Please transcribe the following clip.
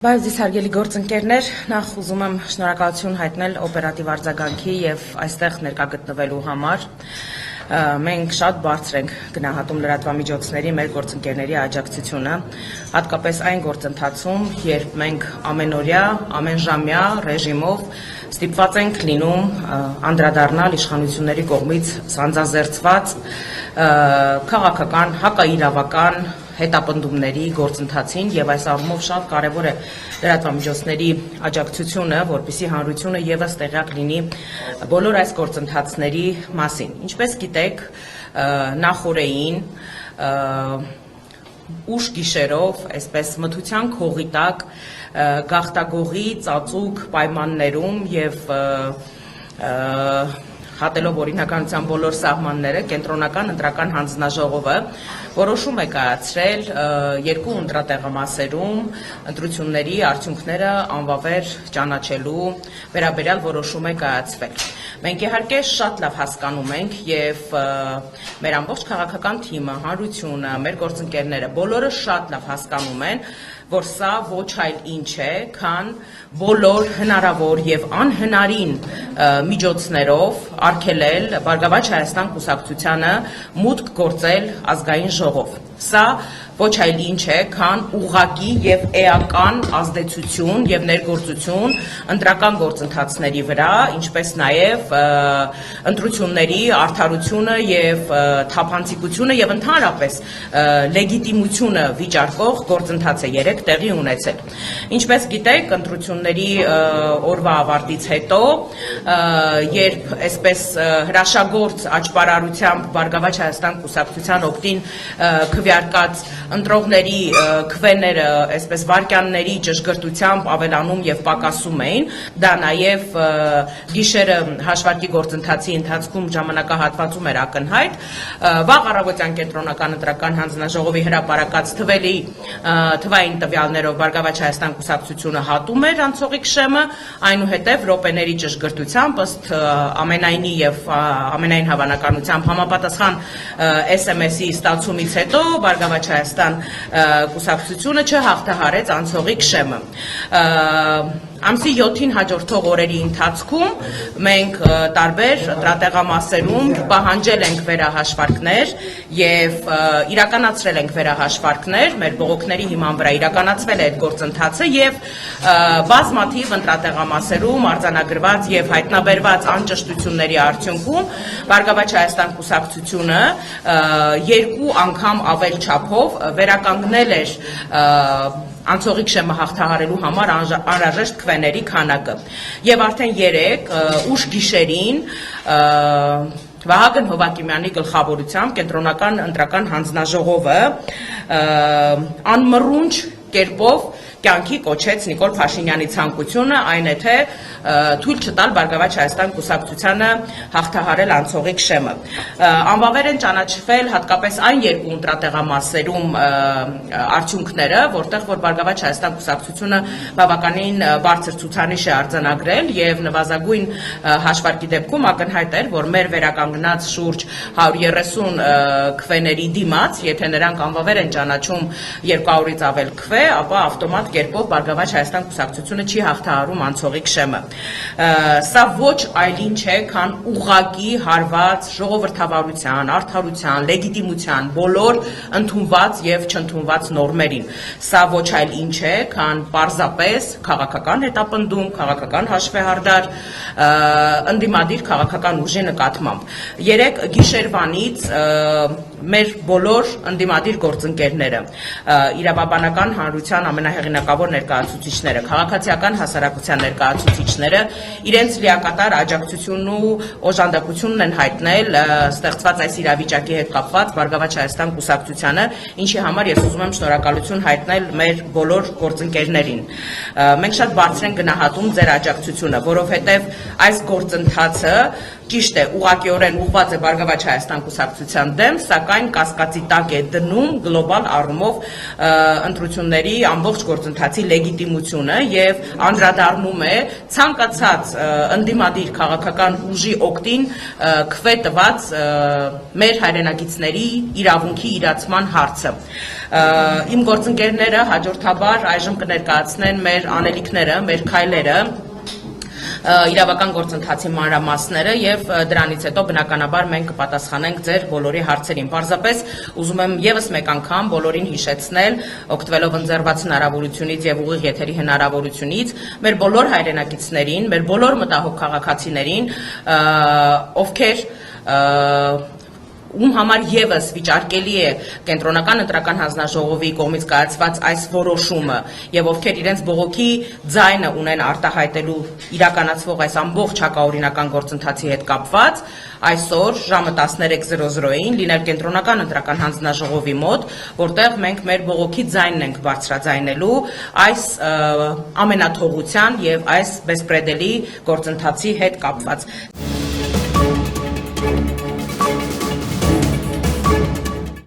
Բայց ես հարգելի գործընկերներ, նախ ուզում եմ շնորհակալություն հայտնել օպերատիվ արձագանքի եւ այստեղ ներկա գտնվելու համար։ Մենք շատ բարձր ենք գնահատում լրատվամիջոցների մեր գործընկերների աջակցությունը, հատկապես այն գործընթացում, երբ մենք ամենօրյա, ամենժամյա ռեժիմով ստիպված ենք լինում անդրադառնալ իշխանությունների կողմից սանձազերծված քաղաքական, հակաիրավական հետապնդումների գործընթացին եւ այս առումով շատ կարեւոր է լրատվամիջոցների աջակցությունը, որպեսզի հանրությունը եւս տեղյակ լինի բոլոր այս գործընթացների մասին։ Ինչպես գիտեք, նախօրեին ուշ գիշերով, այսպես մթության քողի տակ գաղտագողի ծածուկ պայմաններում եւ հատելով օրինականության բոլոր սահմանները, կենտրոնական ընտրական հանձնաժողովը որոշում է կայացրել երկու ընտրատեղամասերում ընտրությունների արդյունքները անվավեր ճանաչելու վերաբերյալ որոշում է կայացվել։ Մենք իհարկե շատ լավ հասկանում ենք եւ մեր ամբողջ քաղաքական թիմը, հանրությունը, մեր գործընկերները բոլորը շատ լավ հասկանում են, որ սա ոչ այլ ինչ է, քան բոլոր հնարավոր եւ անհնարին միջոցներով արգելել Բարգավաճ Հայաստան կուսակցությանը մուտք գործել ազգային ժողով։ Սա ոչ այլ ինչ է, քան ուղղակի եւ էական ազդեցություն եւ ներգործություն ընտրական գործընթացների վրա, ինչպես նաեւ ընտրությունների արդարությունը եւ թափանցիկությունը եւ ընդհանրապես լեգիտիմությունը վիճարկող գործընթաց է երեք տեղի ունեցել։ Ինչպես գիտեք, ընտրությունների օրվա ավարտից հետո, երբ այսպես հրաշագործ աճպարարությամբ Բարգավաճ Հայաստան կուսակցության օգտին քվեարկած ընտրողների քվեները, այսպես վարքյանների ճշգրտությամբ ավելանում եւ պակասում էին, դա նաեւ գիշերը հաշվարկի գործընթացի ընթացքում ժամանակահատվածում էր ակնհայտ, վաղ առավոտյան կենտրոնական ընտրական հանձնաժողովի հրապարակած թվային տվյալներով Բարգավաճ Հայաստան կուսակցությունը հատում էր անցողիկ շեմը, այնուհետև րոպեների ճշգրտությամբ ըստ ամենայնի եւ ամենայն հավանականությամբ համապատասխան SMS-ի ստացումից հետո Բարգավաճ Հայաստան կուսակցությունը չհաղթահարեց անցողիկ շեմը։ Ամսի 7-ին հաջորդող օրերի ընթացքում մենք տարբեր ընտրատեղամասերում պահանջել ենք վերահաշվարկներ եւ իրականացրել ենք վերահաշվարկներ, մեր բողոքների հիման վրա իրականացվել է այդ գործընթացը եւ բազմաթիվ ընտրատեղամասերում արձանագրված եւ հայտնաբերված անճշտությունների արդյունքում Բարգավաճ Հայաստան կուսակցությունը երկու անգամ ավել չափով վերականգնել էր անցողիկ շեմը հաղթահարելու համար անհրաժեշտ քվեների քանակը։ Եվ արդեն երեկ ուշ գիշերին Վահագն Հովակիմյանի գլխավորությամբ կենտրոնական ընտրական հանձնաժողովը անմռունչ կերպով կյանքի կոչեց Նիկոլ Փաշինյանի ցանկությունը, այն է թե թույլ չտալ Բարգավաճ Հայաստան կուսակցությանը հաղթահարել անցողիկ շեմը։ Անվավեր են ճանաչվել հատկապես այն երկու ընտրատեղամասերում արդյունքները, որտեղ որ Բարգավաճ Հայաստան կուսակցությունը բավականին բարձր ցուցանիշ է արձանագրել եւ նվազագույն հաշվարկի դեպքում ակնհայտ էր, որ մեր վերականգնած շուրջ 130 քվեների դիմաց, եթե նրանք անվավեր են ճանաչում 200-ից ավել քվե, ապա ավտոմատ կերպով Բարգավաճ Հայաստան կուսակցությունը չի հաղթահարում անցողիկ շեմը։ Սա ոչ այլ ինչ է, քան ուղղակի հարված ժողովրդավարության, արդարության, լեգիտիմության բոլոր ընդունված եւ չընդունված նորմերին։ Սա ոչ այլ ինչ է, քան պարզապես քաղաքական հետապնդում, քաղաքական հաշվեհարդար, ընդդիմադիր քաղաքական ուժի նկատմամբ։ Երեք գիշերվանից մեր բոլոր ընդդիմադիր գործընկերները, իրավաբանական հանրության ամենահեղինակավոր ներկայացուցիչները, քաղաքացիական հասարակության ներկայացուցիչները իրենց լիակատար աջակցությունն ու օժանդակությունն են հայտնել ստեղծված այս իրավիճակի հետ կապված Բարգավաճ Հայաստան կուսակցությանը, ինչի համար ես ուզում եմ շնորհակալություն հայտնել մեր բոլոր գործընկերներին։ Մենք շատ բարձր ենք գնահատում ձեր աջակցությունը, որովհետև այս գործընթացը ճիշտ է, ուղղակիորեն ուղղված է Բարգավաճ Հայաստան կուսակցության դեմ, սակայն սակայն կասկածի տակ է դնում գլոբալ առումով ընտրությունների ամբողջ գործընթացի լեգիտիմությունը եւ անդրադառնում է ցանկացած ընդդիմադիր քաղաքական ուժի օգտին քվե տված մեր հայրենակիցների իրավունքի իրացման հարցը։ Իմ գործընկերները հաջորդաբար այժմ կներկայացնեն մեր անելիքները, մեր քայլերը, իրավական գործընթացի մանրամասները եւ դրանից հետո բնականաբար մենք կպատասխանենք ձեր բոլորի հարցերին։ Պարզապես ուզում եմ եւս մեկ անգամ բոլորին հիշեցնել, օգտվելով ընձեռված հնարավորությունից եւ ուղիղ եթերի հնարավորությունից, մեր բոլոր հայրենակիցներին, մեր բոլոր մտահոգ քաղաքացիներին, ովքեր ում համար եւս վիճարկելի է կենտրոնական ընտրական հանձնաժողովի կողմից կայացված այս որոշումը եւ ովքեր իրենց բողոքի ձայնը ունեն արտահայտելու իրականացվող այս ամբողջ հակաօրինական գործընթացի հետ կապված, այսօր ժամը 13:00-ին լինել կենտրոնական ընտրական հանձնաժողովի մոտ, որտեղ մենք մեր բողոքի ձայնն ենք բարձրաձայնելու այս ամենաթողության եւ այս բեսպրեդելի գործընթացի հետ կապված։